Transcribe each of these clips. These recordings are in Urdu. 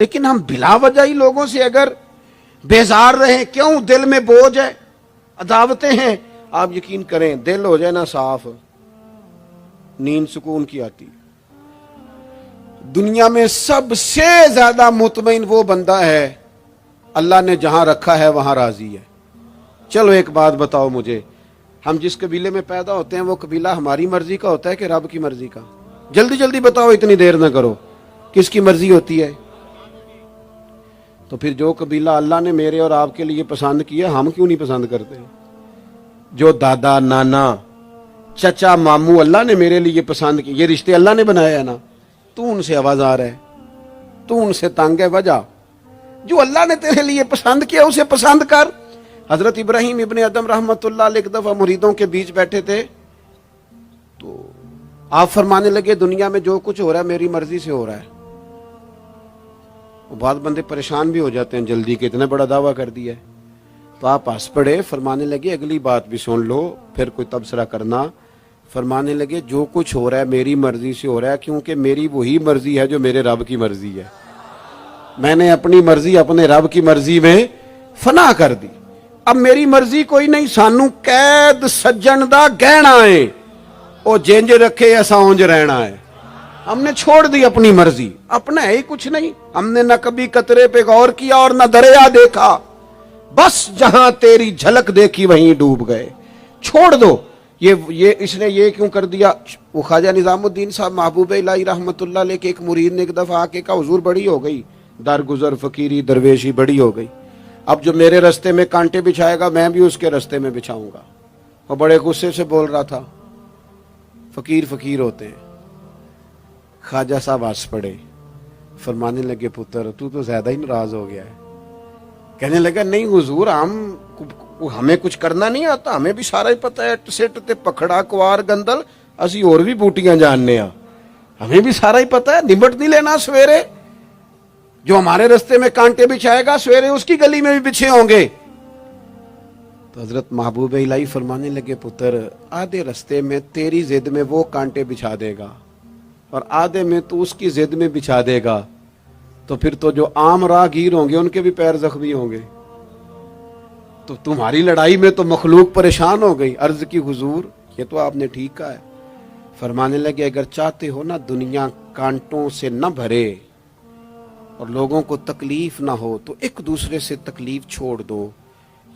لیکن ہم بلا وجہ ہی لوگوں سے اگر بیزار رہیں، کیوں؟ دل میں بوجھ ہے، عداوتیں ہیں، آپ یقین کریں دل ہو جائے نا صاف، نیند سکون کی آتی۔ دنیا میں سب سے زیادہ مطمئن وہ بندہ ہے اللہ نے جہاں رکھا ہے وہاں راضی ہے۔ چلو ایک بات بتاؤ مجھے، ہم جس قبیلے میں پیدا ہوتے ہیں وہ قبیلہ ہماری مرضی کا ہوتا ہے کہ رب کی مرضی کا؟ جلدی جلدی بتاؤ، اتنی دیر نہ کرو، کس کی مرضی ہوتی ہے؟ تو پھر جو قبیلہ اللہ نے میرے اور آپ کے لیے پسند کیا ہم کیوں نہیں پسند کرتے؟ جو دادا نانا چچا ماموں اللہ نے میرے لیے پسند کی، یہ رشتے اللہ نے بنایا ہے نا، تو ان سے آوازار ہے، تو ان سے تنگ ہے، وجہ جو اللہ نے تیرے لیے پسند کیا اسے پسند کر۔ حضرت ابراہیم ابن ادم رحمت اللہ علیہ ایک دفعہ مریدوں کے بیچ بیٹھے تھے تو آپ فرمانے لگے دنیا میں جو کچھ ہو رہا ہے میری مرضی سے ہو رہا ہے۔ بعض بندے پریشان بھی ہو جاتے ہیں جلدی کہ اتنا بڑا دعویٰ کر دیا ہے، تو آپ ہنس پڑے، فرمانے لگے اگلی بات بھی سن لو پھر کوئی تبصرہ کرنا۔ فرمانے لگے جو کچھ ہو رہا ہے میری مرضی سے ہو رہا ہے، کیونکہ میری وہی مرضی ہے جو میرے رب کی مرضی ہے۔ میں نے اپنی مرضی اپنے رب کی مرضی میں فنا کر دی، اب میری مرضی کوئی نہیں، سانو قید سجن دا گہنا ہے، او جینج رکھے ایسا اونج رہنا ہے۔ ہم نے چھوڑ دی اپنی مرضی، اپنا ہے ہی کچھ نہیں، ہم نے نہ کبھی قطرے پہ غور کیا اور نہ دریا دیکھا، بس جہاں تیری جھلک دیکھی وہیں ڈوب گئے۔ چھوڑ دو یہ اس نے یہ کیوں کر دیا؟ وہ خواجہ نظام الدین صاحب محبوب الہی رحمت اللہ علیہ کے ایک مرید نے ایک دفعہ آ کے کہا حضور بڑی ہو گئی درگزر فقیری درویشی بڑی ہو گئی، اب جو میرے رستے میں کانٹے بچھائے گا میں بھی اس کے رستے میں بچھاؤں گا۔ وہ بڑے غصے سے بول رہا تھا، فقیر فقیر ہوتے ہیں۔ خواجہ صاحب ہنس پڑے، فرمانے لگے پتر تو زیادہ ہی ناراض ہو گیا ہے۔ کہنے لگا نہیں حضور ہمیں کچھ کرنا نہیں آتا، ہمیں بھی سارا ہی پتہ ہے، سٹ تے پکھڑا کوار گندل اسی اور بھی بوٹیاں جاننے ہاں، ہمیں بھی سارا ہی پتہ ہے، نمٹ نہیں لینا سویرے، جو ہمارے رستے میں کانٹے بچھائے گا سویرے اس کی گلی میں بھی بچھے ہوں گے۔ تو حضرت محبوب الہی فرمانے لگے پتر آدھے رستے میں تیری ضد میں وہ کانٹے بچھا دے گا اور آدھے میں تو اس کی ضد میں بچھا دے گا، تو پھر تو جو عام راہگیر ہوں گے ان کے بھی پیر زخمی ہوں گے، تو تمہاری لڑائی میں تو مخلوق پریشان ہو گئی۔ عرض کی حضور یہ تو آپ نے ٹھیک کہا ہے۔ فرمانے لگے اگر چاہتے ہو نا دنیا کانٹوں سے نہ بھرے اور لوگوں کو تکلیف نہ ہو تو ایک دوسرے سے تکلیف چھوڑ دو۔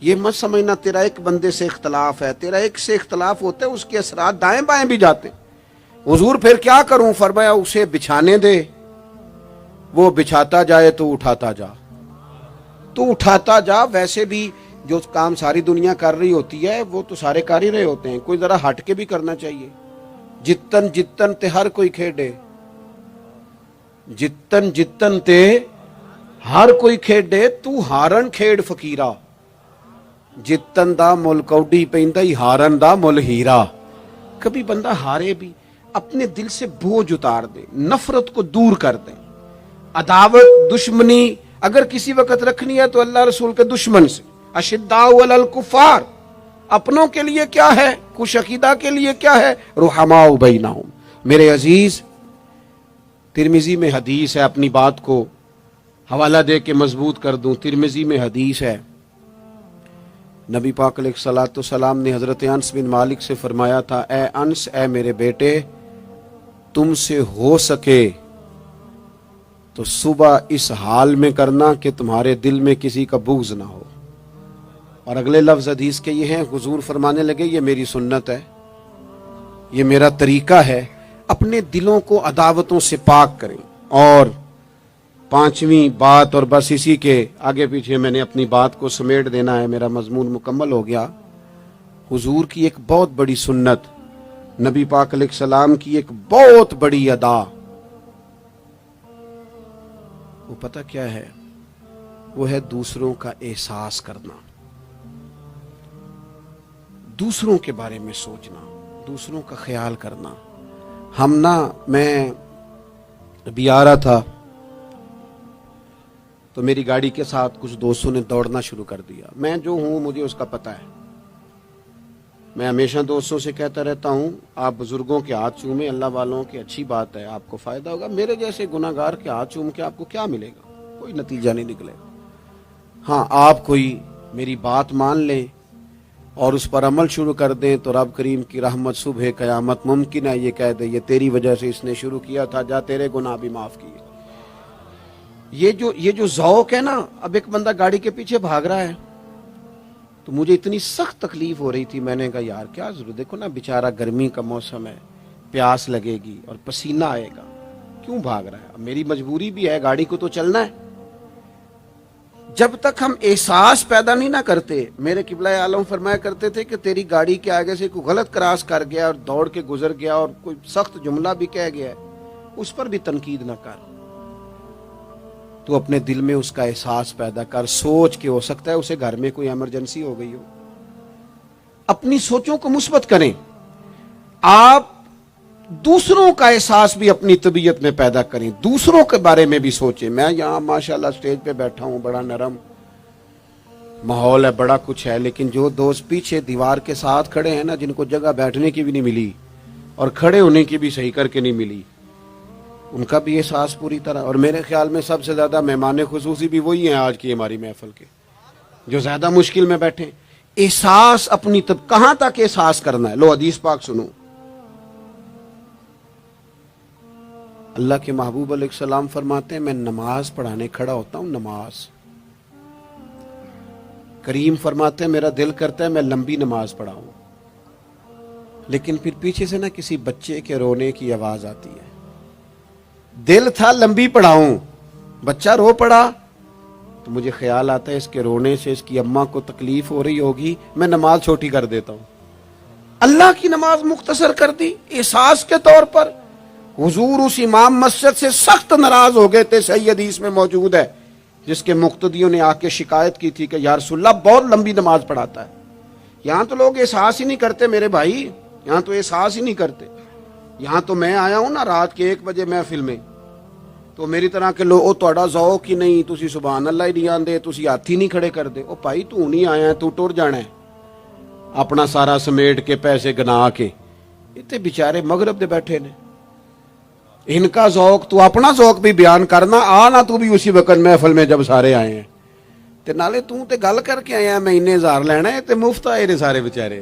یہ مت سمجھنا تیرا ایک بندے سے اختلاف ہے، تیرا ایک سے اختلاف ہوتا ہے اس کے اثرات دائیں بائیں بھی جاتے۔ حضور پھر کیا کروں؟ فرمایا اسے بچھانے دے، وہ بچھاتا جائے تو اٹھاتا جا، تو اٹھاتا جا۔ ویسے بھی جو کام ساری دنیا کر رہی ہوتی ہے وہ تو سارے کر ہی رہے ہوتے ہیں، کوئی ذرا ہٹ کے بھی کرنا چاہیے۔ جتن جتن تے ہر کوئی کھیڈے، جتن جتن تے ہر کوئی کھیڈے، تو ہارن کھیڈ فقیرا، جتن دا مل کوڈی پیندا ہی ہارن دا مل ہیرا۔ کبھی بندہ ہارے بھی اپنے دل سے بوجھ اتار دے، نفرت کو دور کر دے، عداوت دشمنی اگر کسی وقت رکھنی ہے تو اللہ رسول کے دشمن سے۔ اشداء علی الکفار، اپنوں کے لیے کیا ہے، خوش عقیدہ کے لیے کیا ہے، رحماء بینہم۔ میرے عزیز ترمذی میں حدیث ہے، اپنی بات کو حوالہ دے کے مضبوط کر دوں، ترمذی میں حدیث ہے، نبی پاک علیہ الصلوۃ والسلام نے حضرت انس بن مالک سے فرمایا تھا، اے انس اے میرے بیٹے تم سے ہو سکے تو صبح اس حال میں کرنا کہ تمہارے دل میں کسی کا بغض نہ ہو۔ اور اگلے لفظ حدیث کے یہ ہیں، حضور فرمانے لگے یہ میری سنت ہے، یہ میرا طریقہ ہے، اپنے دلوں کو عداوتوں سے پاک کریں۔ اور پانچویں بات، اور بس اسی کے آگے پیچھے میں نے اپنی بات کو سمیٹ دینا ہے، میرا مضمون مکمل ہو گیا۔ حضور کی ایک بہت بڑی سنت، نبی پاک علیہ السلام کی ایک بہت بڑی ادا، وہ پتہ کیا ہے؟ وہ ہے دوسروں کا احساس کرنا، دوسروں کے بارے میں سوچنا، دوسروں کا خیال کرنا۔ میں ابھی آ رہا تھا تو میری گاڑی کے ساتھ کچھ دوستوں نے دوڑنا شروع کر دیا۔ میں جو ہوں مجھے اس کا پتہ ہے، میں ہمیشہ دوستوں سے کہتا رہتا ہوں آپ بزرگوں کے ہاتھ چومیں، اللہ والوں کی اچھی بات ہے، آپ کو فائدہ ہوگا۔ میرے جیسے گناہگار کے ہاتھ چوم کے آپ کو کیا ملے گا؟ کوئی نتیجہ نہیں نکلے. ہاں آپ کوئی میری بات مان لیں اور اس پر عمل شروع کر دیں تو رب کریم کی رحمت صبح قیامت ممکن ہے یہ کہہ دے یہ تیری وجہ سے اس نے شروع کیا تھا، جا تیرے گناہ بھی معاف کیے. یہ جو ذوق ہے نا، اب ایک بندہ گاڑی کے پیچھے بھاگ رہا ہے تو مجھے اتنی سخت تکلیف ہو رہی تھی، میں نے کہا یار کیا ضرورت، دیکھو نا بیچارہ گرمی کا موسم ہے، پیاس لگے گی اور پسینہ آئے گا، کیوں بھاگ رہا ہے؟ اب میری مجبوری بھی ہے، گاڑی کو تو چلنا ہے. جب تک ہم احساس پیدا نہیں نہ کرتے، میرے قبلہ عالم فرمایا کرتے تھے کہ تیری گاڑی کے آگے سے کوئی غلط کراس کر گیا اور دوڑ کے گزر گیا اور کوئی سخت جملہ بھی کہہ گیا ہے، اس پر بھی تنقید نہ کر، تو اپنے دل میں اس کا احساس پیدا کر، سوچ کے ہو سکتا ہے اسے گھر میں کوئی ایمرجنسی ہو گئی ہو. اپنی سوچوں کو مثبت کریں. آپ دوسروں کا احساس بھی اپنی طبیعت میں پیدا کریں، دوسروں کے بارے میں بھی سوچیں. میں یہاں ماشاءاللہ سٹیج پہ بیٹھا ہوں، بڑا نرم ماحول ہے، بڑا کچھ ہے، لیکن جو دوست پیچھے دیوار کے ساتھ کھڑے ہیں نا، جن کو جگہ بیٹھنے کی بھی نہیں ملی اور کھڑے ہونے کی بھی صحیح کر کے نہیں ملی، ان کا بھی احساس پوری طرح. اور میرے خیال میں سب سے زیادہ مہمان خصوصی بھی وہی ہیں آج کی ہماری محفل کے، جو زیادہ مشکل میں بیٹھے. احساس اپنی کہاں تک احساس کرنا ہے؟ لو حدیث پاک سنو. اللہ کے محبوب علیہ السلام فرماتے ہیں میں نماز پڑھانے کھڑا ہوتا ہوں، نماز. کریم فرماتے ہیں میرا دل کرتا ہے میں لمبی نماز پڑھاؤں، لیکن پھر پیچھے سے نا کسی بچے کے رونے کی آواز آتی ہے. دل تھا لمبی پڑھاؤں، بچہ رو پڑا تو مجھے خیال آتا ہے اس کے رونے سے اس کی اماں کو تکلیف ہو رہی ہوگی، میں نماز چھوٹی کر دیتا ہوں. اللہ کی نماز مختصر کر دی احساس کے طور پر. حضور اس امام مسجد سے سخت ناراض ہو گئے تھے، صحیح حدیث میں موجود ہے، جس کے مقتدیوں نے آ کے شکایت کی تھی کہ یا رسول اللہ بہت لمبی نماز پڑھاتا ہے. یہاں تو لوگ احساس ہی نہیں کرتے میرے بھائی، یہاں تو احساس ہی نہیں کرتے. یہاں تو میں آیا ہوں نا رات کے 1 بجے محفل میں، تو میری طرح کے لوگ تہاڈا ذوق ہی نہیں، تسی سبحان اللہ ہی نہیں آندے، تسی ہاتھ ہی نہیں کھڑے کر دے. او بھائی تو نہیں آیا ہے، تو ٹر جانا ہے اپنا سارا سمیٹ کے پیسے گنا کے. اتنے بیچارے مغرب دے بیٹھے نے، ان کا ذوق تو اپنا ذوق بھی بیان کرنا، آنا تو بھی اسی وقت محفل میں جب سارے آئے ہیں تے نالے تو تے گل کر کے آیا میں انہیں ہزار لینا ہے تے مفت آئے نے سارے بیچارے.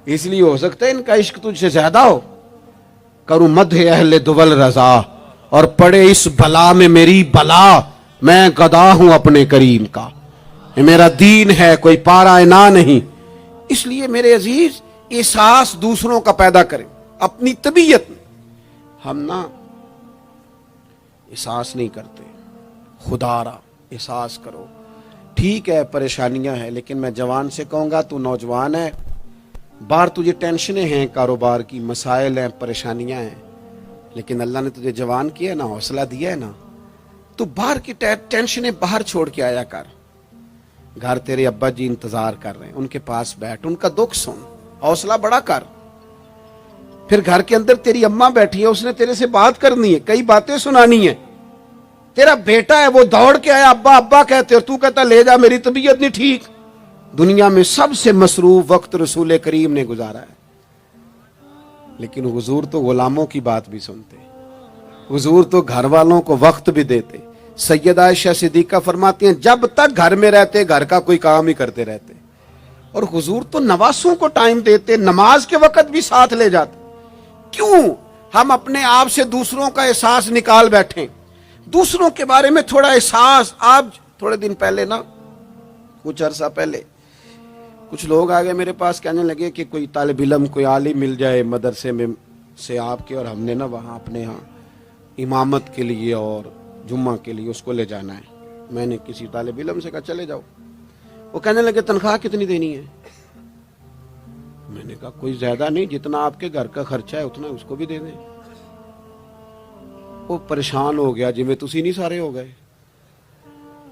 اس لیے ہو سکتا ہے ان کا عشق تجھ سے زیادہ ہو. کروں مدح اہل دول رضا اور پڑے اس بلا میں میری بلا، میں گدا ہوں اپنے کریم کا، یہ میرا دین ہے کوئی پارا انا نہیں. اس لیے میرے عزیز احساس دوسروں کا پیدا کریں اپنی طبیعت میں. ہم نا احساس نہیں کرتے، خدا را احساس کرو. ٹھیک ہے پریشانیاں ہیں، لیکن میں جوان سے کہوں گا تو نوجوان ہے، باہر تجھے ٹینشنیں ہیں، کاروبار کی مسائل ہیں، پریشانیاں ہیں، لیکن اللہ نے تجھے جوان کیا ہے نا، حوصلہ دیا ہے نا، تو باہر کی ٹینشنیں باہر چھوڑ کے آیا کر. گھر تیرے ابا جی انتظار کر رہے ہیں، ان کے پاس بیٹھ، ان کا دکھ سن، حوصلہ بڑا کر. پھر گھر کے اندر تیری اماں بیٹھی ہے، اس نے تیرے سے بات کرنی ہے، کئی باتیں سنانی ہے. تیرا بیٹا ہے وہ دوڑ کے آیا، ابا ابا کہتے اور تو کہتا لے جا میری طبیعت نہیں ٹھیک. دنیا میں سب سے مصروف وقت رسول کریم نے گزارا ہے، لیکن حضور تو غلاموں کی بات بھی سنتے، حضور تو گھر والوں کو وقت بھی دیتے. سیدہ عائشہ صدیقہ فرماتی ہیں جب تک گھر میں رہتے گھر کا کوئی کام ہی کرتے رہتے. اور حضور تو نواسوں کو ٹائم دیتے، نماز کے وقت بھی ساتھ لے جاتے. کیوں ہم اپنے آپ سے دوسروں کا احساس نکال بیٹھیں، دوسروں کے بارے میں تھوڑا احساس. آپ تھوڑے دن پہلے نا، کچھ عرصہ پہلے کچھ لوگ آگے میرے پاس کہنے لگے کہ کوئی طالب علم کوئی عالم مل جائے مدرسے میں سے آپ کے، اور ہم نے نا وہاں اپنے ہاں امامت کے لیے اور جمعہ کے لیے اس کو لے جانا ہے. میں نے کسی طالب علم سے کہا چلے جاؤ. وہ کہنے لگے تنخواہ کتنی دینی ہے؟ میں نے کہا کوئی زیادہ نہیں، جتنا آپ کے گھر کا خرچہ ہے اتنا اس کو بھی دے دیں. وہ پریشان ہو گیا، جی میں تسی نہیں سارے ہو گئے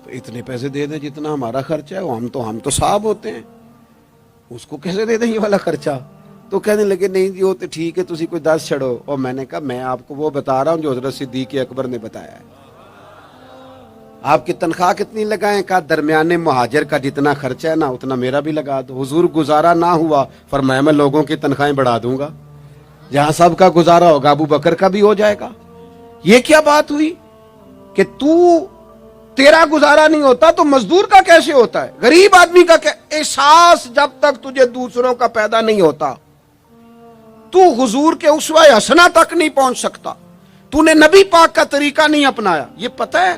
تو اتنے پیسے دے دیں جتنا ہمارا خرچہ ہے. ہم تو صاحب ہوتے ہیں، اس کو کیسے دے دیں یہ والا خرچہ؟ تو کہنے لگے نہیں جی وہ تو ٹھیک ہے، تسی کوئی 10 چھڑو. اور میں نے کہا میں آپ کو وہ بتا رہا ہوں جو حضرت صدیق اکبر نے بتایا ہے. آپ کی تنخواہ کتنی لگائیں؟ کہا درمیانے مہاجر کا جتنا خرچہ ہے نا اتنا میرا بھی لگا دو. حضور گزارا نہ ہوا، فرمایا میں لوگوں کی تنخواہیں بڑھا دوں گا، جہاں سب کا گزارا ہوگا ابو بکر کا بھی ہو جائے گا. یہ کیا بات ہوئی کہ تو تیرا گزارا نہیں ہوتا تو مزدور کا کیسے ہوتا ہے؟ غریب آدمی کا احساس جب تک تجھے دوسروں کا پیدا نہیں ہوتا تو حضور کے اسوہ حسنہ تک نہیں پہنچ سکتا. تو نے نبی پاک کا طریقہ نہیں اپنایا. یہ پتہ ہے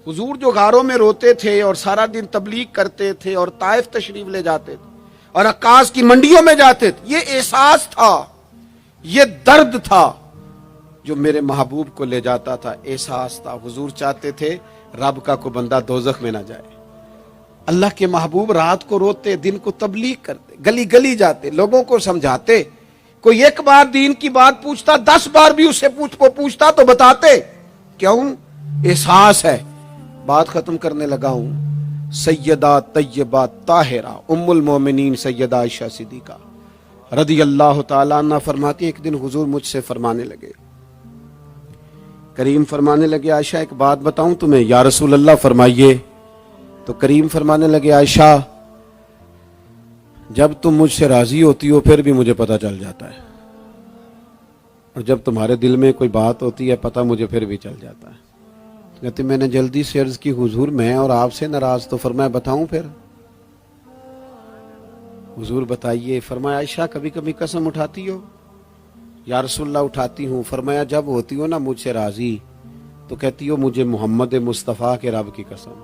حضور جو غاروں میں روتے تھے اور سارا دن تبلیغ کرتے تھے اور طائف تشریف لے جاتے تھے اور عکاظ کی منڈیوں میں جاتے تھے، یہ احساس تھا، یہ درد تھا جو میرے محبوب کو لے جاتا تھا. احساس تھا. حضور چاہتے تھے رب کا کوئی بندہ دوزخ میں نہ جائے. اللہ کے محبوب رات کو روتے، دن کو تبلیغ کرتے، گلی گلی جاتے، لوگوں کو سمجھاتے. کوئی ایک بار دین کی بات پوچھتا، 10 بار بھی اس سے پوچھتا تو بتاتے. کیوں؟ احساس ہے. بات ختم کرنے لگا ہوں. سیدہ طیبہ طاہرہ ام المومنین سیدہ عائشہ صدیقہ رضی اللہ تعالیٰ عنہ فرماتی ہیں ایک دن حضور مجھ سے فرمانے لگے، کریم فرمانے لگے عائشہ ایک بات بتاؤں تمہیں؟ یا رسول اللہ فرمائیے. تو کریم فرمانے لگے عائشہ جب تم مجھ سے راضی ہوتی ہو پھر بھی مجھے پتہ چل جاتا ہے، اور جب تمہارے دل میں کوئی بات ہوتی ہے پتہ مجھے پھر بھی چل جاتا ہے. کہتے میں نے جلدی سے عرض کی حضور میں اور آپ سے ناراض. تو فرمایا بتاؤں پھر؟ حضور بتائیے. فرمایا عائشہ کبھی کبھی قسم اٹھاتی ہو؟ یا رسول اللہ اٹھاتی ہوں. فرمایا جب ہوتی ہو نا مجھ سے راضی تو کہتی ہو مجھے محمد مصطفیٰ کے رب کی قسم،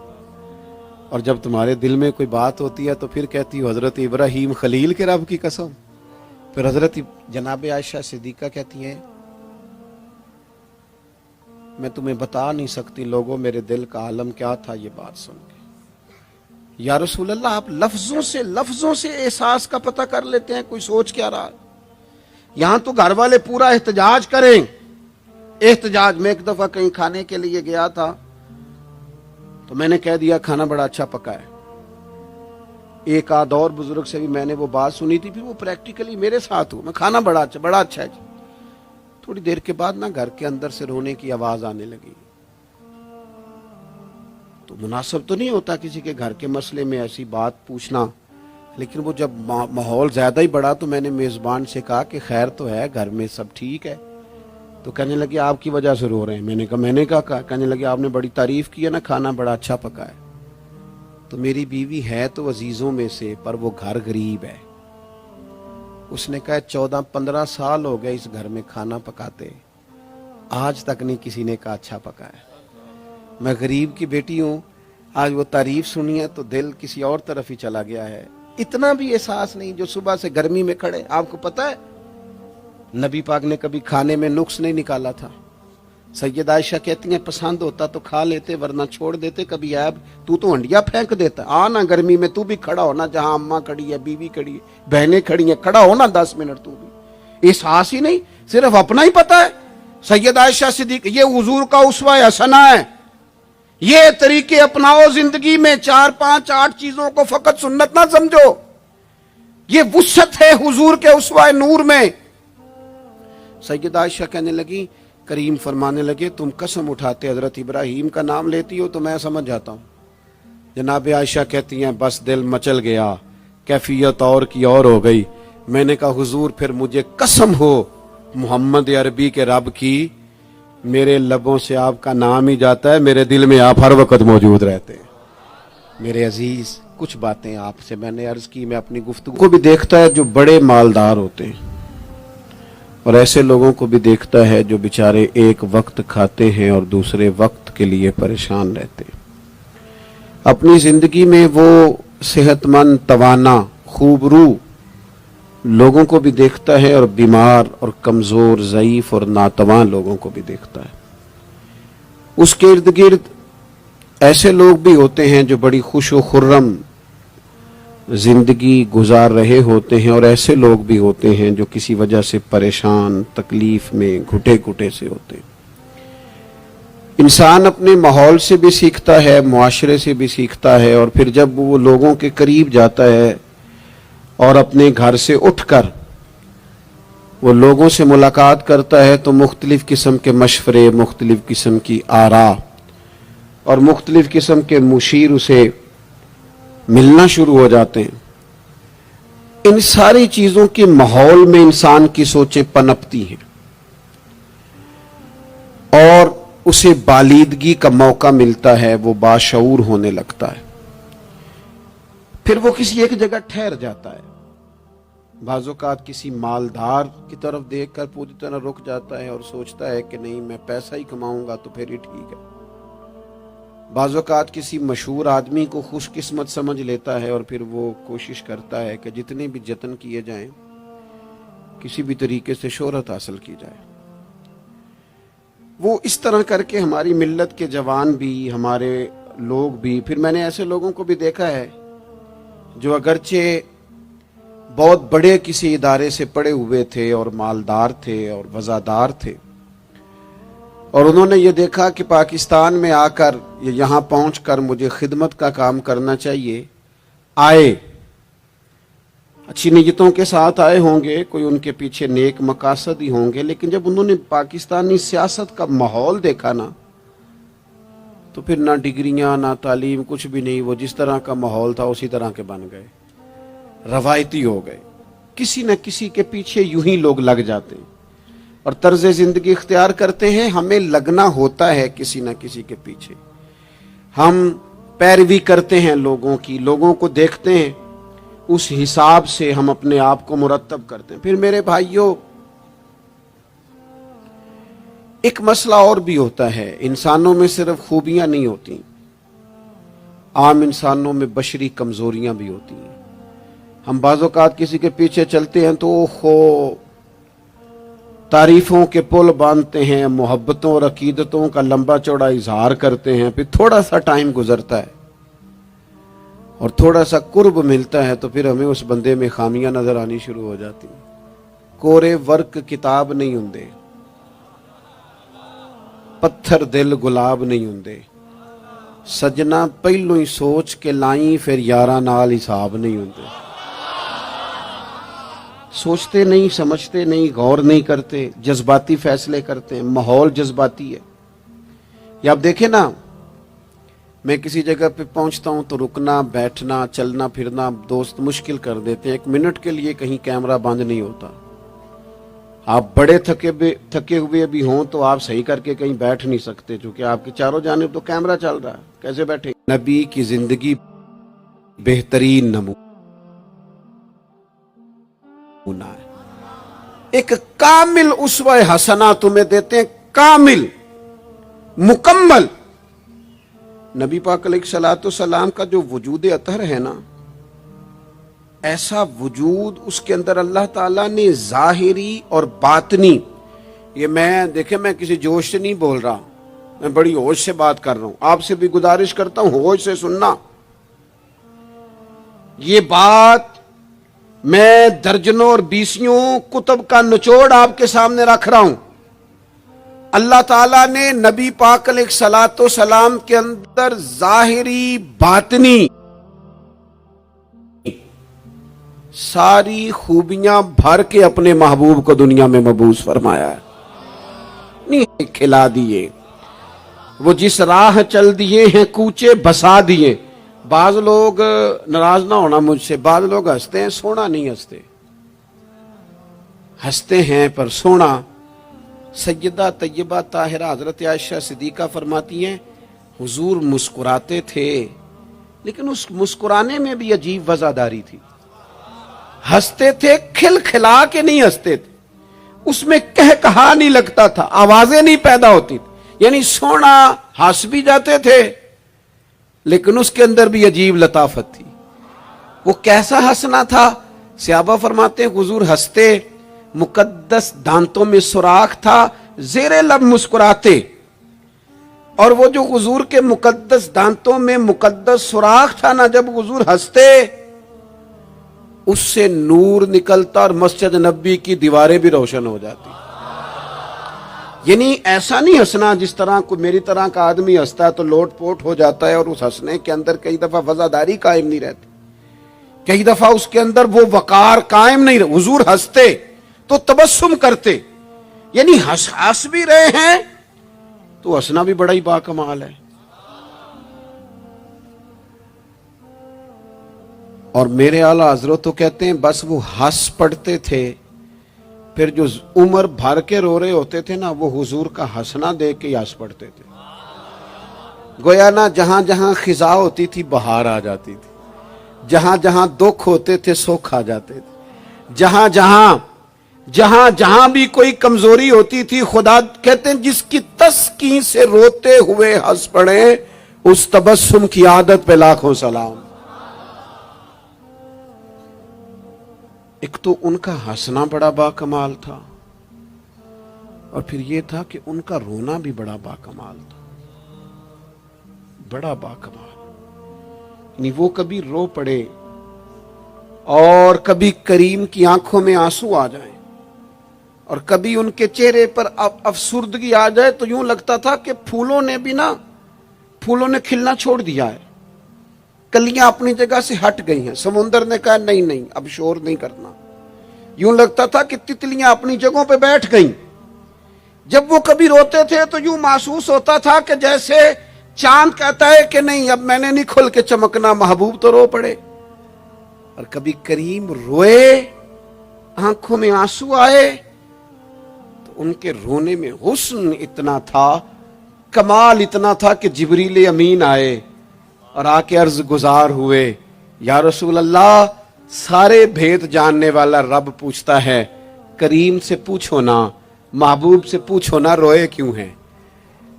اور جب تمہارے دل میں کوئی بات ہوتی ہے تو پھر کہتی ہو حضرت ابراہیم خلیل کے رب کی قسم. پھر حضرت جناب عائشہ صدیقہ کہتی ہیں میں تمہیں بتا نہیں سکتی لوگوں میرے دل کا عالم کیا تھا یہ بات سن کے. یا رسول اللہ آپ لفظوں سے احساس کا پتہ کر لیتے ہیں، کوئی سوچ کیا رہا. یہاں تو گھر والے پورا احتجاج کریں. احتجاج میں ایک دفعہ کہیں کھانے کے لیے گیا تھا تو میں نے کہہ دیا کھانا بڑا اچھا پکا ہے. ایک آدھ اور بزرگ سے بھی میں نے وہ بات سنی تھی، پھر وہ پریکٹیکلی میرے ساتھ ہو، میں کھانا بڑا اچھا ہے جی. تھوڑی دیر کے بعد نا گھر کے اندر سے رونے کی آواز آنے لگی. تو مناسب تو نہیں ہوتا کسی کے گھر کے مسئلے میں ایسی بات پوچھنا، لیکن وہ جب ماحول زیادہ ہی بڑا تو میں نے میزبان سے کہا کہ خیر تو ہے گھر میں سب ٹھیک ہے؟ تو کہنے لگے آپ کی وجہ سے رو رہے ہیں. میں نے کہا کہنے لگے آپ نے بڑی تعریف کی ہے نا کھانا بڑا اچھا پکا ہے. تو میری بیوی ہے تو عزیزوں میں سے پر وہ گھر غریب ہے. اس نے کہا 14-15 سال ہو گئے اس گھر میں کھانا پکاتے، آج تک نہیں کسی نے کہا اچھا پکا ہے. میں غریب کی بیٹی ہوں، آج وہ تعریف سنی ہے تو دل کسی اور طرف ہی چلا گیا ہے. اتنا بھی احساس نہیں جو صبح سے گرمی میں کھڑے. آپ کو پتہ ہے نبی پاک نے کبھی کھانے میں نقص نہیں نکالا تھا. سیدہ عائشہ کہتی ہیں پسند ہوتا تو کھا لیتے ورنہ چھوڑ دیتے. کبھی عیب تو ہنڈیا پھینک دیتا. آنا گرمی میں تو بھی کھڑا ہونا، جہاں اماں کھڑی ہے، بیوی کھڑی ہے، بہنیں کھڑی ہیں، کھڑا ہونا 10 منٹ. تو بھی احساس ہی نہیں، صرف اپنا ہی پتہ ہے. سیدہ عائشہ صدیقہ یہ حضور کا اسوہ حسنہ ہے. یہ طریقے اپناؤ زندگی میں. 4 5 8 چیزوں کو فقط سنت نہ سمجھو، یہ وسعت ہے حضور کے اسوہ نور میں. سیدہ عائشہ کہنے لگی، کریم فرمانے لگے تم قسم اٹھاتے حضرت ابراہیم کا نام لیتی ہو تو میں سمجھ جاتا ہوں. جناب عائشہ کہتی ہیں بس دل مچل گیا، کیفیت اور کی اور ہو گئی. میں نے کہا حضور پھر مجھے قسم ہو محمد عربی کے رب کی، میرے لبوں سے آپ کا نام ہی جاتا ہے، میرے دل میں آپ ہر وقت موجود رہتے ہیں. میرے عزیز کچھ باتیں آپ سے میں نے عرض کی. میں اپنی گفتگو کو بھی دیکھتا ہے جو بڑے مالدار ہوتے ہیں، اور ایسے لوگوں کو بھی دیکھتا ہے جو بیچارے ایک وقت کھاتے ہیں اور دوسرے وقت کے لیے پریشان رہتے ہیں. اپنی زندگی میں وہ صحت مند، توانا، خوبرو لوگوں کو بھی دیکھتا ہے اور بیمار اور کمزور، ضعیف اور ناتواں لوگوں کو بھی دیکھتا ہے. اس کے ارد گرد ایسے لوگ بھی ہوتے ہیں جو بڑی خوش و خرم زندگی گزار رہے ہوتے ہیں، اور ایسے لوگ بھی ہوتے ہیں جو کسی وجہ سے پریشان، تکلیف میں، گھٹے سے ہوتے ہیں. انسان اپنے ماحول سے بھی سیکھتا ہے، معاشرے سے بھی سیکھتا ہے، اور پھر جب وہ لوگوں کے قریب جاتا ہے اور اپنے گھر سے اٹھ کر وہ لوگوں سے ملاقات کرتا ہے تو مختلف قسم کے مشورے، مختلف قسم کی آراء اور مختلف قسم کے مشیر اسے ملنا شروع ہو جاتے ہیں. ان ساری چیزوں کے ماحول میں انسان کی سوچیں پنپتی ہیں، اور اسے بالیدگی کا موقع ملتا ہے، وہ باشعور ہونے لگتا ہے، پھر وہ کسی ایک جگہ ٹھہر جاتا ہے۔ بعض اوقات کسی مالدار کی طرف دیکھ کر پوری طرح رک جاتا ہے اور سوچتا ہے کہ نہیں، میں پیسہ ہی کماؤں گا تو پھر ہی ٹھیک ہے۔ بعض اوقات کسی مشہور آدمی کو خوش قسمت سمجھ لیتا ہے اور پھر وہ کوشش کرتا ہے کہ جتنے بھی جتن کیے جائیں کسی بھی طریقے سے شہرت حاصل کی جائے۔ وہ اس طرح کر کے ہماری ملت کے جوان بھی، ہمارے لوگ بھی، پھر میں نے ایسے لوگوں کو بھی دیکھا ہے جو اگرچہ بہت بڑے کسی ادارے سے پڑے ہوئے تھے اور مالدار تھے اور وزادار تھے، اور انہوں نے یہ دیکھا کہ پاکستان میں آ کر، یہاں پہنچ کر مجھے خدمت کا کام کرنا چاہیے، آئے، اچھی نیتوں کے ساتھ آئے ہوں گے، کوئی ان کے پیچھے نیک مقاصد ہی ہوں گے، لیکن جب انہوں نے پاکستانی سیاست کا ماحول دیکھا نا، تو پھر نہ ڈگریاں نہ تعلیم، کچھ بھی نہیں، وہ جس طرح کا ماحول تھا اسی طرح کے بن گئے، روایتی ہو گئے۔ کسی نہ کسی کے پیچھے یوں ہی لوگ لگ جاتے ہیں اور طرز زندگی اختیار کرتے ہیں۔ ہمیں لگنا ہوتا ہے کسی نہ کسی کے پیچھے، ہم پیروی کرتے ہیں لوگوں کی، لوگوں کو دیکھتے ہیں، اس حساب سے ہم اپنے آپ کو مرتب کرتے ہیں۔ پھر میرے بھائیوں، ایک مسئلہ اور بھی ہوتا ہے، انسانوں میں صرف خوبیاں نہیں ہوتی، عام انسانوں میں بشری کمزوریاں بھی ہوتی ہیں۔ ہم بعض اوقات کسی کے پیچھے چلتے ہیں تو تعریفوں کے پل باندھتے ہیں، محبتوں اور عقیدتوں کا لمبا چوڑا اظہار کرتے ہیں، پھر تھوڑا سا ٹائم گزرتا ہے اور تھوڑا سا قرب ملتا ہے تو پھر ہمیں اس بندے میں خامیاں نظر آنی شروع ہو جاتی ہیں۔ کورے ورک کتاب نہیں ہوندے، پتھر دل گلاب نہیں ہوندے، سجنا پہلو ہی سوچ کے لائیں پھر یاراں نال حساب نہیں ہوندے۔ سوچتے نہیں، سمجھتے نہیں، غور نہیں کرتے، جذباتی فیصلے کرتے ہیں، ماحول جذباتی ہے۔ یا آپ دیکھیں نا، میں کسی جگہ پہ پہنچتا ہوں تو رکنا، بیٹھنا، چلنا پھرنا دوست مشکل کر دیتے ہیں، 1 منٹ کے لیے کہیں کیمرہ بند نہیں ہوتا۔ آپ بڑے تھکے ہوئے بھی ہوں تو آپ صحیح کر کے کہیں بیٹھ نہیں سکتے، چونکہ آپ کے چاروں جانب تو کیمرہ چل رہا ہے، کیسے بیٹھے؟ نبی کی زندگی بہترین نمونہ ہے۔ ایک کامل اسوہ حسنہ تمہیں دیتے ہیں، کامل، مکمل۔ نبی پاک علیہ الصلوۃ والسلام کا جو وجود اطہر ہے نا، ایسا وجود اس کے اندر اللہ تعالیٰ نے ظاہری اور باطنی، یہ دیکھیں میں کسی جوش سے نہیں بول رہا، میں بڑی ہوش سے بات کر رہا ہوں، آپ سے بھی گزارش کرتا ہوں ہوش سے سننا۔ یہ بات میں درجنوں اور بیسیوں کتب کا نچوڑ آپ کے سامنے رکھ رہا ہوں۔ اللہ تعالیٰ نے نبی پاک علیہ الصلوۃ والسلام کے اندر ظاہری باطنی ساری خوبیاں بھر کے اپنے محبوب کو دنیا میں مبعوث فرمایا ہے، نہیں کھلا دیے، وہ جس راہ چل دیے ہیں کوچے بسا دیے۔ بعض لوگ ناراض نہ ہونا مجھ سے، بعض لوگ ہنستے ہیں، سونا نہیں ہنستے، ہنستے ہیں پر سونا۔ سیدہ طیبہ طاہرہ حضرت عائشہ صدیقہ فرماتی ہیں حضور مسکراتے تھے لیکن اس مسکرانے میں بھی عجیب وزاداری تھی، ہنستے تھے کھل کھلا کے نہیں ہنستے تھے، اس میں کہا نہیں لگتا تھا، آوازیں نہیں پیدا ہوتی تھی، یعنی سونا ہنس بھی جاتے تھے لیکن اس کے اندر بھی عجیب لطافت تھی۔ وہ کیسا ہنسنا تھا؟ صحابہ فرماتے ہیں حضور ہنستے، مقدس دانتوں میں سوراخ تھا، زیر لب مسکراتے، اور وہ جو حضور کے مقدس دانتوں میں مقدس سوراخ تھا نا، جب حضور ہنستے اس سے نور نکلتا اور مسجد نبی کی دیواریں بھی روشن ہو جاتی۔ یعنی ایسا نہیں ہنسنا جس طرح کوئی میری طرح کا آدمی ہنستا ہے تو لوٹ پوٹ ہو جاتا ہے اور اس ہنسنے کے اندر کئی دفعہ وزاداری قائم نہیں رہتی، کئی دفعہ اس کے اندر وہ وقار قائم نہیں رہتا۔ حضور ہنستے تو تبسم کرتے، یعنی ہنس بھی رہے ہیں تو ہنسنا بھی بڑا ہی باکمال ہے۔ اور میرے اعلیٰ حضرت تو کہتے ہیں بس وہ ہنس پڑتے تھے پھر جو عمر بھر کے رو رہے ہوتے تھے نا وہ حضور کا ہنسنا دیکھ کے ہنس پڑتے تھے. گویا نا جہاں جہاں خزاں ہوتی تھی بہار آ جاتی تھی, جہاں جہاں دکھ ہوتے تھے سکھ آ جاتے تھے, جہاں جہاں بھی کوئی کمزوری ہوتی تھی خدا کہتے ہیں جس کی تسکین سے روتے ہوئے ہنس پڑے اس تبسم کی عادت پہ لاکھوں سلام. ایک تو ان کا ہنسنا بڑا با کمال تھا اور پھر یہ تھا کہ ان کا رونا بھی بڑا با کمال تھا, بڑا با کمال. یعنی وہ کبھی رو پڑے اور کبھی کریم کی آنکھوں میں آنسو آ جائیں اور کبھی ان کے چہرے پر افسردگی آ جائے تو یوں لگتا تھا کہ پھولوں نے کھلنا چھوڑ دیا ہے, کلیاں اپنی جگہ سے ہٹ گئی ہیں. سمندر نے کہا نہیں اب شور نہیں کرنا. یوں لگتا تھا کہ تتلیاں اپنی جگہوں پہ بیٹھ گئیں. جب وہ کبھی روتے تھے تو یوں محسوس ہوتا تھا کہ جیسے چاند کہتا ہے کہ نہیں اب میں نے نہیں کھل کے چمکنا, محبوب تو رو پڑے. اور کبھی کریم روئے, آنکھوں میں آنسو آئے تو ان کے رونے میں حسن اتنا تھا, کمال اتنا تھا کہ جبریل امین آئے اور آ کے عرض گزار ہوئے, یا رسول اللہ سارے بھید جاننے والا رب پوچھتا ہے کریم سے پوچھو نا, محبوب سے پوچھو نا روئے کیوں ہیں,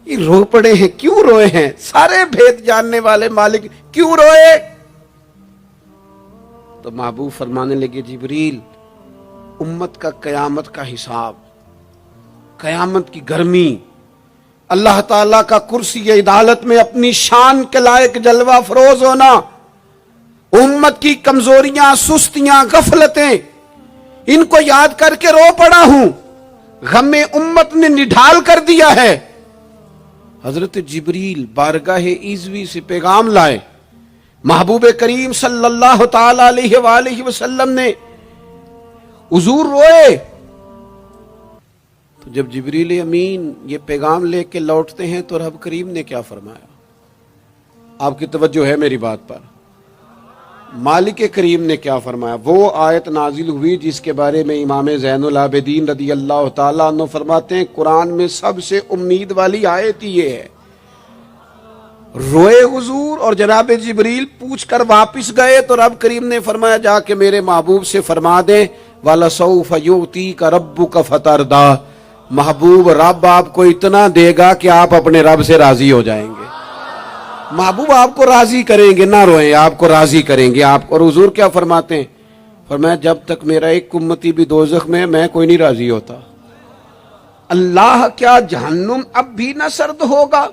یہ رو پڑے ہیں کیوں روئے ہیں, سارے بھید جاننے والے مالک کیوں روئے. تو محبوب فرمانے لگے جبریل امت کا قیامت کا حساب, قیامت کی گرمی, اللہ تعالیٰ کا کرسی عدالت میں اپنی شان کے لائق جلوہ فروز ہونا, امت کی کمزوریاں سستیاں غفلتیں ان کو یاد کر کے رو پڑا ہوں, غم امت نے نڈھال کر دیا ہے. حضرت جبریل بارگاہ ایزوی سے پیغام لائے, محبوب کریم صلی اللہ تعالی علیہ وآلہ وسلم نے حضور روئے. تو جب جبریل امین یہ پیغام لے کے لوٹتے ہیں تو رب کریم نے کیا فرمایا؟ آپ کی توجہ ہے میری بات پر؟ مالک کریم نے کیا فرمایا؟ وہ آیت نازل ہوئی جس کے بارے میں امام زین العابدین رضی اللہ تعالیٰ عنہ فرماتے ہیں قرآن میں سب سے امید والی آیت یہ ہے. روئے حضور اور جناب جبریل پوچھ کر واپس گئے تو رب کریم نے فرمایا جا کے میرے محبوب سے فرما دیں وَلَسَوْفَ يُؤْتِيكَ رَبُّكَ فَتَرْضَىٰ, محبوب رب آپ کو اتنا دے گا کہ آپ اپنے رب سے راضی ہو جائیں گے. محبوب آپ کو راضی کریں گے, نہ روئیں, آپ کو راضی کریں گے آپ. اور حضور کیا فرماتے ہیں؟ فرمایا جب تک میرا ایک امتی بھی دوزخ میں کوئی نہیں راضی ہوتا. اللہ کیا جہنم اب بھی نہ سرد ہوگا؟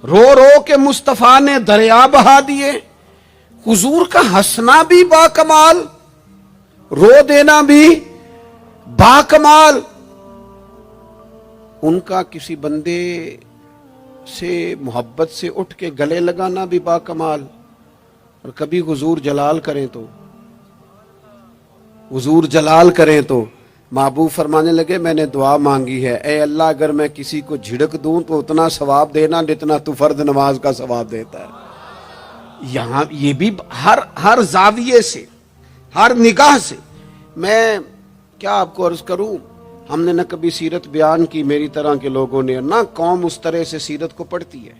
رو رو کے مصطفیٰ نے دریا بہا دیے. حضور کا ہنسنا بھی با کمال, رو دینا بھی با کمال. ان کا کسی بندے سے محبت سے اٹھ کے گلے لگانا بھی با کمال. اور کبھی حضور جلال کریں تو محبوب فرمانے لگے میں نے دعا مانگی ہے, اے اللہ اگر میں کسی کو جھڑک دوں تو اتنا ثواب دینا جتنا تو فرض نماز کا ثواب دیتا ہے. یہاں یہ بھی ہر زاویے سے, ہر نگاہ سے. میں کیا آپ کو عرض کروں, ہم نے نہ کبھی سیرت بیان کی میری طرح کے لوگوں نے, نہ قوم اس طرح سے سیرت کو پڑھتی ہے.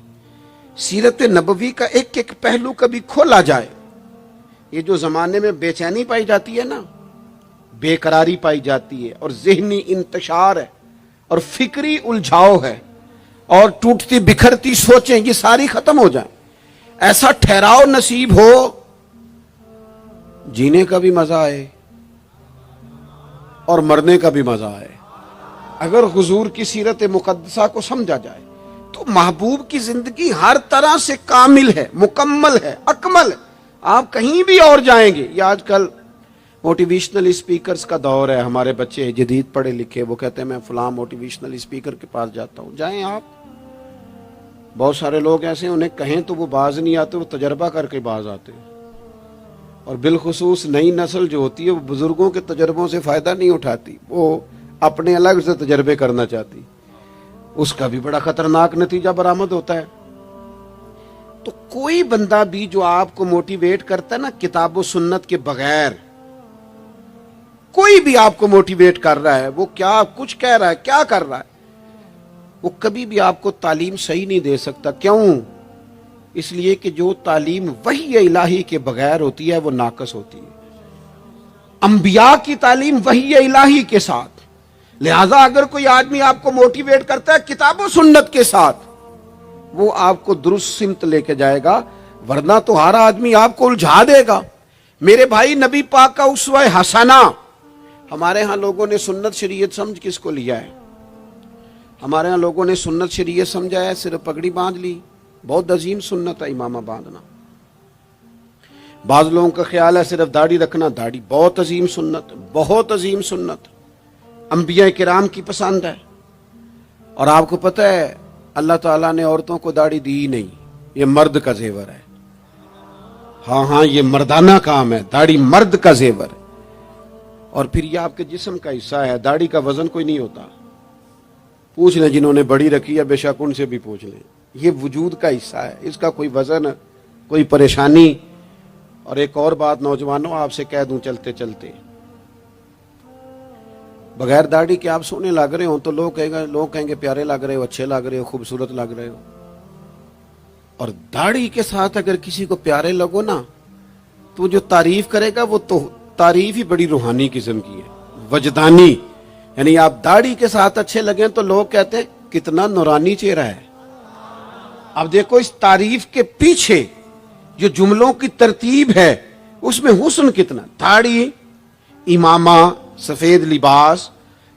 سیرت نبوی کا ایک ایک پہلو کبھی کھولا جائے. یہ جو زمانے میں بے چینی پائی جاتی ہے نا, بے قراری پائی جاتی ہے اور ذہنی انتشار ہے اور فکری الجھاؤ ہے اور ٹوٹتی بکھرتی سوچیں, یہ ساری ختم ہو جائیں. ایسا ٹھہراؤ نصیب ہو, جینے کا بھی مزہ آئے اور مرنے کا بھی مزہ آئے. اگر حضور کی سیرت مقدسہ کو سمجھا جائے تو محبوب کی زندگی ہر طرح سے کامل ہے, مکمل ہے, اکمل ہے. آپ کہیں بھی اور جائیں گے. یہ آج کل موٹیویشنل اسپیکرز کا دور ہے. ہمارے بچے جدید پڑھے لکھے, وہ کہتے ہیں میں فلاں موٹیویشنل اسپیکر کے پاس جاتا ہوں. جائیں آپ. بہت سارے لوگ ایسے انہیں کہیں تو وہ باز نہیں آتے, وہ تجربہ کر کے باز آتے ہیں. اور بالخصوص نئی نسل جو ہوتی ہے وہ بزرگوں کے تجربوں سے فائدہ نہیں اٹھاتی, وہ اپنے الگ سے تجربے کرنا چاہتی. اس کا بھی بڑا خطرناک نتیجہ برآمد ہوتا ہے. تو کوئی بندہ بھی جو آپ کو موٹیویٹ کرتا ہے نا کتاب و سنت کے بغیر, کوئی بھی آپ کو موٹیویٹ کر رہا ہے، وہ کیا کچھ کہہ رہا ہے، کیا کر رہا ہے، وہ کبھی بھی آپ کو تعلیم صحیح نہیں دے سکتا۔ کیوں؟ اس لیے کہ جو تعلیم وحی الہی کے بغیر ہوتی ہے وہ ناقص ہوتی ہے۔ انبیاء کی تعلیم وحی الہی کے ساتھ، لہذا اگر کوئی آدمی آپ کو موٹیویٹ کرتا ہے کتاب و سنت کے ساتھ، وہ آپ کو درست سمت لے کے جائے گا، ورنہ تو ہر آدمی آپ کو الجھا دے گا۔ میرے بھائی، نبی پاک کا اسوہ حسنہ، ہمارے ہاں لوگوں نے سنت شریعت سمجھ کس کو لیا ہے؟ ہمارے ہاں لوگوں نے سنت شریعت سمجھا ہے صرف پگڑی باندھ لی، بہت عظیم سنت ہے امامہ باندھنا۔ بعض لوگوں کا خیال ہے صرف داڑھی رکھنا، داڑھی بہت عظیم سنت، بہت عظیم سنت، انبیاء کرام کی پسند ہے۔ اور آپ کو پتہ ہے اللہ تعالیٰ نے عورتوں کو داڑھی دی ہی نہیں، یہ مرد کا زیور ہے۔ ہاں یہ مردانہ کام ہے، داڑھی مرد کا زیور ہے۔ اور پھر یہ آپ کے جسم کا حصہ ہے، داڑھی کا وزن کوئی نہیں ہوتا۔ پوچھ لیں جنہوں نے بڑی رکھی ہے، بے شک ان سے بھی پوچھ لیں، یہ وجود کا حصہ ہے، اس کا کوئی وزن، کوئی پریشانی۔ اور ایک اور بات نوجوانوں آپ سے کہہ دوں چلتے چلتے، بغیر داڑھی کے آپ سونے لگ رہے ہوں تو لوگ کہیں گے پیارے لگ رہے ہو، اچھے لگ رہے ہو، خوبصورت لگ رہے ہو۔ اور داڑھی کے ساتھ اگر کسی کو پیارے لگو نا تو جو تعریف کرے گا وہ تو تعریف ہی بڑی روحانی قسم کی ہے، وجدانی۔ یعنی آپ داڑھی کے ساتھ اچھے لگیں تو لوگ کہتے ہیں کتنا نورانی چہرہ ہے۔ اب دیکھو اس تعریف کے پیچھے جو جملوں کی ترتیب ہے اس میں حسن کتنا، داڑھی، امامہ، سفید لباس،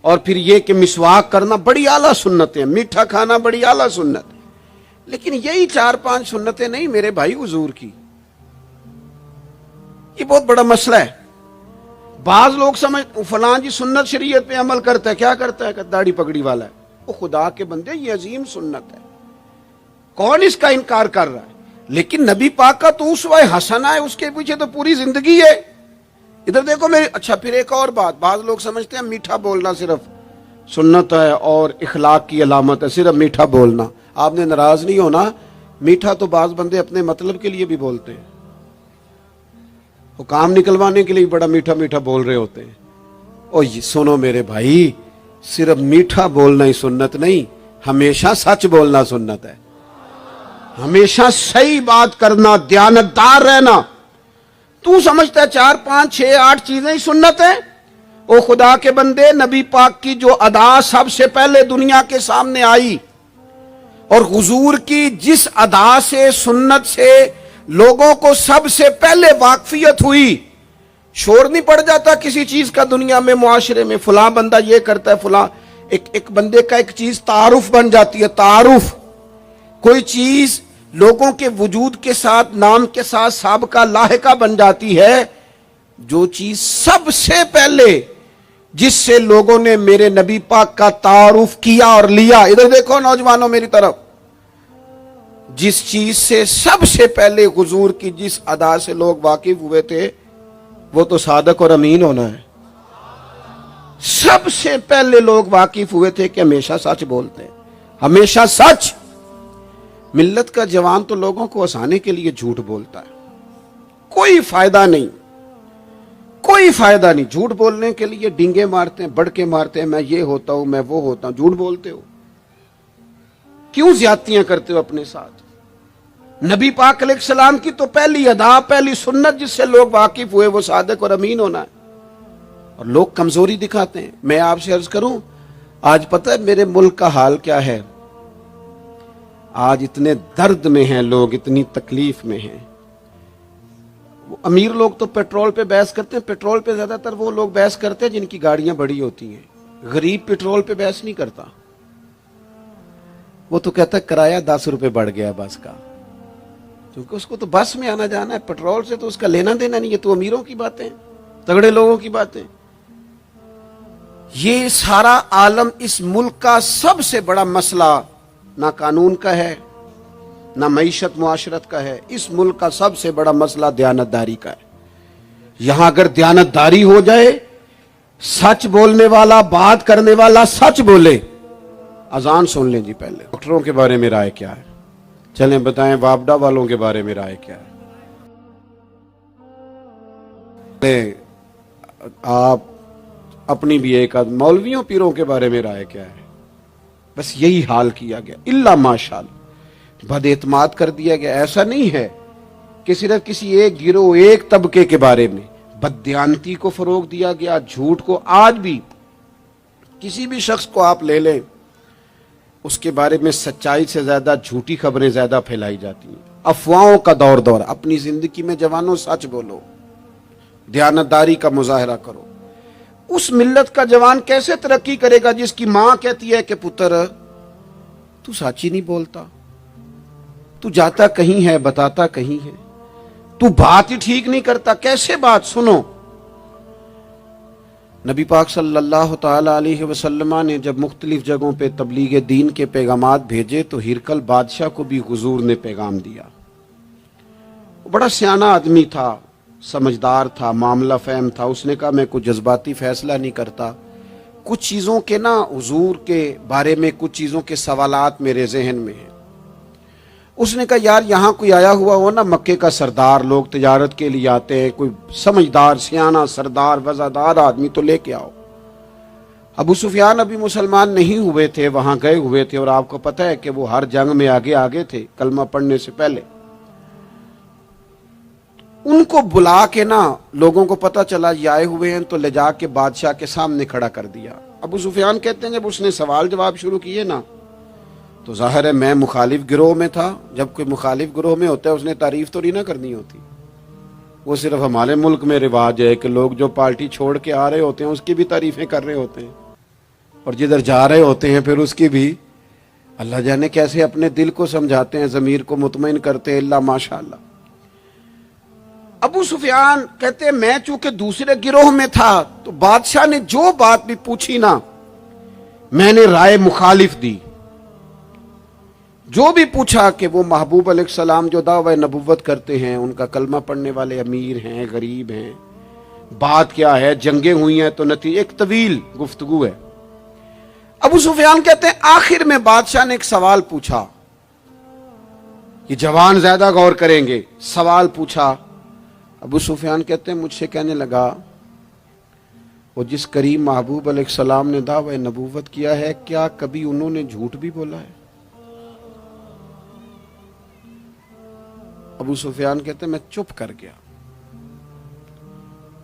اور پھر یہ کہ مسواک کرنا بڑی اعلیٰ سنت ہے، میٹھا کھانا بڑی اعلیٰ سنت ہے۔ لیکن یہی 4-5 سنتیں نہیں میرے بھائی حضور کی، یہ بہت بڑا مسئلہ ہے۔ بعض لوگ سمجھ فلاں جی سنت شریعت پہ عمل کرتا ہے، کیا کرتا ہے کہ داڑھی پگڑی والا ہے، وہ خدا کے بندے یہ عظیم سنت ہے، کون اس کا انکار کر رہا ہے؟ لیکن نبی پاک کا تو اسوہ حسنہ ہے، اس کے پیچھے تو پوری زندگی ہے۔ ادھر دیکھو میرے، اچھا پھر ایک اور بات، بعض لوگ سمجھتے ہیں میٹھا بولنا صرف سنت ہے اور اخلاق کی علامت ہے، صرف میٹھا بولنا۔ آپ نے ناراض نہیں ہونا، میٹھا تو بعض بندے اپنے مطلب کے لیے بھی بولتے ہیں، وہ کام نکلوانے کے لیے بڑا میٹھا میٹھا بول رہے ہوتے ہیں۔ اور سنو میرے بھائی، صرف میٹھا بولنا ہی سنت نہیں، ہمیشہ سچ بولنا سنت ہے، ہمیشہ صحیح بات کرنا، دیانتدار رہنا۔ تو سمجھتا ہے 4 5 6 8 چیزیں ہی سنت ہیں؟ او خدا کے بندے، نبی پاک کی جو ادا سب سے پہلے دنیا کے سامنے آئی اور حضور کی جس ادا سے، سنت سے لوگوں کو سب سے پہلے واقفیت ہوئی، شور نہیں پڑ جاتا کسی چیز کا دنیا میں، معاشرے میں فلاں بندہ یہ کرتا ہے، فلاں ایک بندے کا ایک چیز تعارف بن جاتی ہے۔ تعارف، کوئی چیز لوگوں کے وجود کے ساتھ، نام کے ساتھ سابقہ لاحقہ بن جاتی ہے۔ جو چیز سب سے پہلے جس سے لوگوں نے میرے نبی پاک کا تعارف کیا اور لیا، ادھر دیکھو نوجوانوں میری طرف، جس چیز سے سب سے پہلے حضور کی جس ادا سے لوگ واقف ہوئے تھے وہ تو صادق اور امین ہونا ہے۔ سب سے پہلے لوگ واقف ہوئے تھے کہ ہمیشہ سچ بولتے ہیں، ہمیشہ سچ۔ ملت کا جوان تو لوگوں کو ہنسانے کے لیے جھوٹ بولتا ہے، کوئی فائدہ نہیں، کوئی فائدہ نہیں۔ جھوٹ بولنے کے لیے ڈینگے مارتے ہیں، بڑکے مارتے ہیں، میں یہ ہوتا ہوں، میں وہ ہوتا ہوں۔ جھوٹ بولتے ہو، کیوں زیادتیاں کرتے ہو اپنے ساتھ؟ نبی پاک علیہ السلام کی تو پہلی ادا، پہلی سنت جس سے لوگ واقف ہوئے وہ صادق اور امین ہونا ہے، اور لوگ کمزوری دکھاتے ہیں۔ میں آپ سے عرض کروں، آج پتہ ہے میرے ملک کا حال کیا ہے؟ آج اتنے درد میں ہیں لوگ، اتنی تکلیف میں ہیں۔ امیر لوگ تو پیٹرول پہ بحث کرتے ہیں، پیٹرول پہ زیادہ تر وہ لوگ بحث کرتے ہیں جن کی گاڑیاں بڑی ہوتی ہیں۔ غریب پیٹرول پہ بحث نہیں کرتا، وہ تو کہتا ہے کرایہ 10 روپے بڑھ گیا بس کا، کیونکہ اس کو تو بس میں آنا جانا ہے، پیٹرول سے تو اس کا لینا دینا نہیں۔ یہ تو امیروں کی باتیں، تگڑے لوگوں کی باتیں۔ یہ سارا عالم، اس ملک کا سب سے بڑا مسئلہ نہ قانون کا ہے، نہ معیشت معاشرت کا ہے، اس ملک کا سب سے بڑا مسئلہ دیانتداری کا ہے۔ یہاں اگر دیانتداری ہو جائے، سچ بولنے والا، بات کرنے والا سچ بولے۔ اذان سن لیں جی پہلے۔ ڈاکٹروں کے بارے میں رائے کیا ہے؟ چلیں بتائیں وابڈا والوں کے بارے میں رائے کیا ہے؟ آپ اپنی بھی ایک آدھ مولویوں پیروں کے بارے میں رائے کیا ہے؟ بس یہی حال کیا گیا، الا ماشاءاللہ بد اعتماد کر دیا گیا۔ ایسا نہیں ہے کہ صرف کسی ایک گروہ ایک طبقے کے بارے میں بددیانتی کو فروغ دیا گیا، جھوٹ کو۔ آج بھی کسی بھی شخص کو آپ لے لیں، اس کے بارے میں سچائی سے زیادہ جھوٹی خبریں زیادہ پھیلائی جاتی ہیں، افواہوں کا دور۔ اپنی زندگی میں جوانوں سچ بولو، دیانتداری کا مظاہرہ کرو۔ اس ملت کا جوان کیسے ترقی کرے گا جس کی ماں کہتی ہے کہ پتر تو سچ ہی نہیں بولتا، تو جاتا کہیں ہے بتاتا کہیں ہے، تو بات ہی ٹھیک نہیں کرتا، کیسے بات سنو۔ نبی پاک صلی اللہ تعالی علیہ وسلم نے جب مختلف جگہوں پہ تبلیغ دین کے پیغامات بھیجے تو ہرقل بادشاہ کو بھی حضور نے پیغام دیا۔ وہ بڑا سیانہ آدمی تھا، سمجھدار تھا، معاملہ فہم تھا۔ اس نے کہا میں کوئی جذباتی فیصلہ نہیں کرتا، کچھ چیزوں کے حضور کے بارے میں کچھ چیزوں کے سوالات میرے ذہن میں ہیں۔ اس نے کہا یار یہاں کوئی آیا ہوا ہو نا، مکے کا سردار، لوگ تجارت کے لیے آتے ہیں، کوئی سمجھدار سیانہ سردار وزادار آدمی تو لے کے آؤ۔ ابو سفیان ابھی مسلمان نہیں ہوئے تھے، وہاں گئے ہوئے تھے، اور آپ کو پتہ ہے کہ وہ ہر جنگ میں آگے تھے کلمہ پڑھنے سے پہلے۔ ان کو بلا کے لوگوں کو پتہ چلا یہ آئے ہوئے ہیں، تو لے جا کے بادشاہ کے سامنے کھڑا کر دیا۔ ابو سفیان کہتے ہیں جب اس نے سوال جواب شروع کیے تو ظاہر ہے میں مخالف گروہ میں تھا۔ جب کوئی مخالف گروہ میں ہوتا ہے اس نے تعریف تو نہیں نہ کرنی ہوتی، وہ صرف ہمارے ملک میں رواج ہے کہ لوگ جو پارٹی چھوڑ کے آ رہے ہوتے ہیں اس کی بھی تعریفیں کر رہے ہوتے ہیں، اور جدھر جا رہے ہوتے ہیں پھر اس کی بھی۔ اللہ جانے کیسے اپنے دل کو سمجھاتے ہیں، ضمیر کو مطمئن کرتے ہیں، اللہ ماشاءاللہ۔ ابو سفیان کہتے ہیں میں چونکہ دوسرے گروہ میں تھا تو بادشاہ نے جو بات بھی پوچھی میں نے رائے مخالف دی۔ جو بھی پوچھا کہ وہ محبوب علیہ السلام جو دعوی نبوت کرتے ہیں، ان کا کلمہ پڑھنے والے امیر ہیں، غریب ہیں، بات کیا ہے، جنگیں ہوئی ہیں تو نتیجہ، ایک طویل گفتگو ہے۔ ابو سفیان کہتے ہیں آخر میں بادشاہ نے ایک سوال پوچھا، یہ جوان زیادہ غور کریں گے، سوال پوچھا۔ ابو سفیان کہتے ہیں مجھ سے کہنے لگا وہ جس کریم محبوب علیہ السلام نے دعوی نبوت کیا ہے، کیا کبھی انہوں نے جھوٹ بھی بولا ہے؟ ابو سفیان کہتے ہیں میں چپ کر گیا۔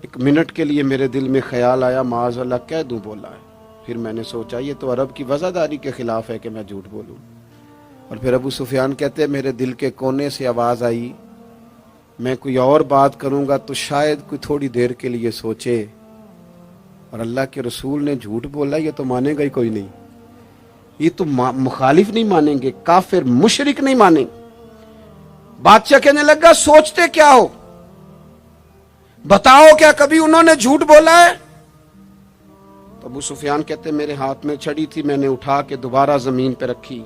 ایک منٹ کے لیے میرے دل میں خیال آیا معاذ اللہ کہہ دوں بولا ہے، پھر میں نے سوچا یہ تو عرب کی وزاداری کے خلاف ہے کہ میں جھوٹ بولوں۔ اور پھر ابو سفیان کہتے ہیں میرے دل کے کونے سے آواز آئی میں کوئی اور بات کروں گا تو شاید کوئی تھوڑی دیر کے لیے سوچے، اور اللہ کے رسول نے جھوٹ بولا یہ تو مانے گا ہی کوئی نہیں، یہ تو مخالف نہیں مانیں گے، کافر مشرک نہیں مانیں گے۔ بادشاہ کہنے لگا سوچتے کیا ہو، بتاؤ کیا کبھی انہوں نے جھوٹ بولا ہے؟ تو ابو سفیان کہتے میرے ہاتھ میں چھڑی تھی، میں نے اٹھا کے دوبارہ زمین پہ رکھی۔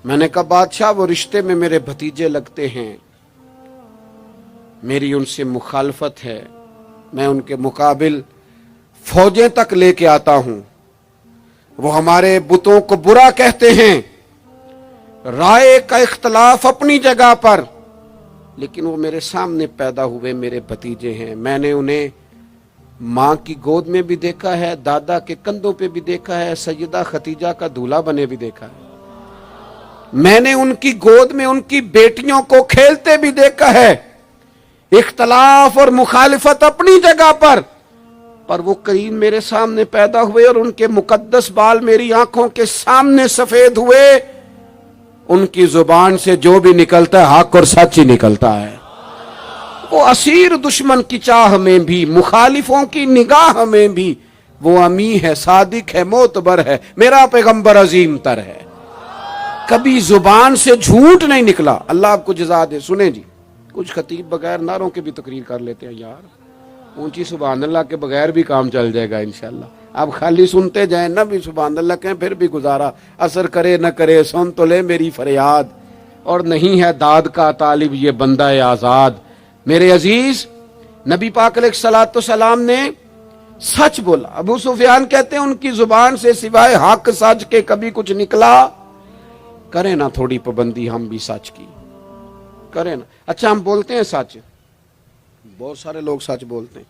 میں نے کہا بادشاہ وہ رشتے میں میرے بھتیجے لگتے ہیں، میری ان سے مخالفت ہے، میں ان کے مقابل فوجیں تک لے کے آتا ہوں، وہ ہمارے بتوں کو برا کہتے ہیں، رائے کا اختلاف اپنی جگہ پر، لیکن وہ میرے سامنے پیدا ہوئے میرے بھتیجے ہیں، میں نے انہیں ماں کی گود میں بھی دیکھا ہے، دادا کے کندھوں پہ بھی دیکھا ہے، سیدہ ختیجہ کا دولہا بنے بھی دیکھا ہے، میں نے ان کی گود میں ان کی بیٹیوں کو کھیلتے بھی دیکھا ہے۔ اختلاف اور مخالفت اپنی جگہ پر وہ کریم میرے سامنے پیدا ہوئے اور ان کے مقدس بال میری آنکھوں کے سامنے سفید ہوئے، ان کی زبان سے جو بھی نکلتا ہے حق اور سچ ہی نکلتا ہے۔ وہ اسیر دشمن کی چاہ میں بھی، مخالفوں کی نگاہ میں بھی وہ امی ہے، صادق ہے، معتبر ہے، میرا پیغمبر عظیم تر ہے، کبھی زبان سے جھوٹ نہیں نکلا۔ اللہ آپ کو جزا دے۔ سنیں جی، کچھ خطیب بغیر نعروں کے بھی تقریر کر لیتے ہیں یار، اونچی سبحان اللہ کے بغیر بھی کام چل جائے گا انشاءاللہ۔ آپ خالی سنتے جائیں نہ بھی سبحان اللہ کہیں، پھر بھی گزارا، اثر کرے نہ کرے سن تو لے میری فریاد، اور نہیں ہے داد کا طالب یہ بندہ آزاد۔ میرے عزیز، نبی پاک علیہ الصلوۃ والسلام نے سچ بولا۔ ابو سفیان کہتے ہیں ان کی زبان سے سوائے حق سچ کے کبھی کچھ نکلا؟ کریں نا تھوڑی پابندی ہم بھی سچ کی، کریں نا۔ اچھا ہم بولتے ہیں سچ، بہت سارے لوگ سچ بولتے ہیں،